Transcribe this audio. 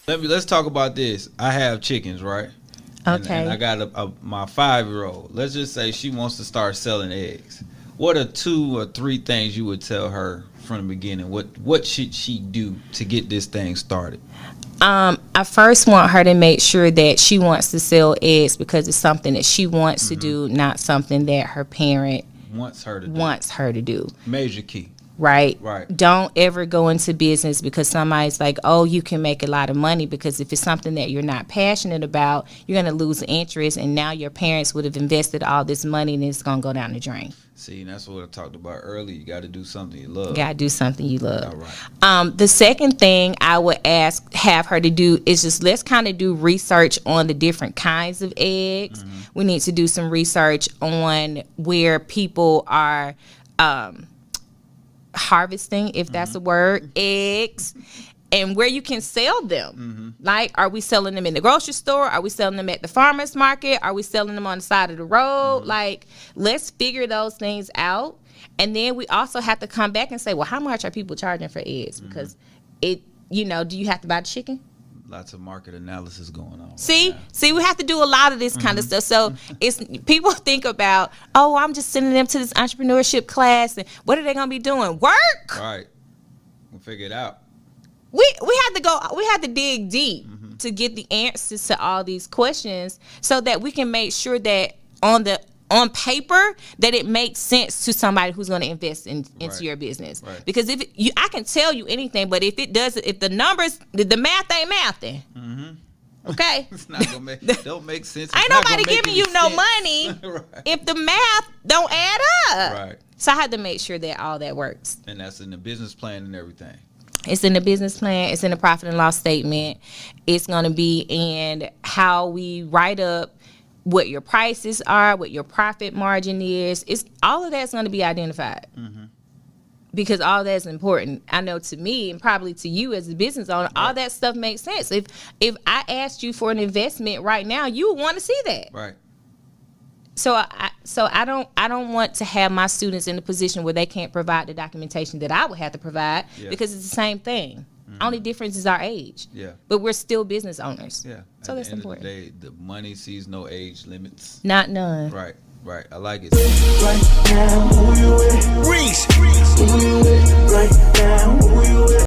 Let's talk about this. I have chickens, right? Okay. And I got my 5-year-old. Let's just say she wants to start selling eggs. What are 2 or 3 things you would tell her from the beginning? What should she do to get this thing started? I first want her to make sure that she wants to sell eggs because it's something that she wants to do, not something that her parent wants her to do. Major key. Right. Right. Don't ever go into business because somebody's like, oh, you can make a lot of money, because if it's something that you're not passionate about, you're going to lose interest, and now your parents would have invested all this money and it's going to go down the drain. See, and that's what I talked about earlier. You got to do something you love. Got to do something you love. All right. The second thing I would have her to do is just let's kind of do research on the different kinds of eggs. Mm-hmm. We need to do some research on where people are harvesting, if that's a word, eggs, and where you can sell them. Like, are we selling them in the grocery store? Are we selling them at the farmer's market? Are we selling them on the side of the road? Like, let's figure those things out. And then we also have to come back and say, well, how much are people charging for eggs? Because do you have to buy the chicken? Lots of market analysis going on. See, we have to do a lot of this kind of stuff. So it's people think about, oh, I'm just sending them to this entrepreneurship class, and what are they gonna be doing? Work. Right. We'll figure it out. We had to dig deep to get the answers to all these questions, so that we can make sure that on paper that it makes sense to somebody who's going to invest into your business. Right. Because I can tell you anything, but if the numbers, the math ain't mathing. Okay. It's not gonna don't make sense. Ain't nobody giving you no money right. if the math don't add up. Right. So I had to make sure that all that works. And that's in the business plan and everything. It's in the business plan. It's in the profit and loss statement. It's going to be in how we write up what your prices are, what your profit margin is. It's all of that's going to be identified. Because all that's important. I know to me, and probably to you as a business owner, all that stuff makes sense. If I asked you for an investment right now, you would want to see that. Right. So I don't want to have my students in a position where they can't provide the documentation that I would have to provide, because it's the same thing. Only difference is our age. Yeah. But we're still business owners. Yeah. So that's important. At the end of the day, the money sees no age limits. Not none. Right. Right. I like it. Right now, who you with? Reec. Who you with? Right now, who you with?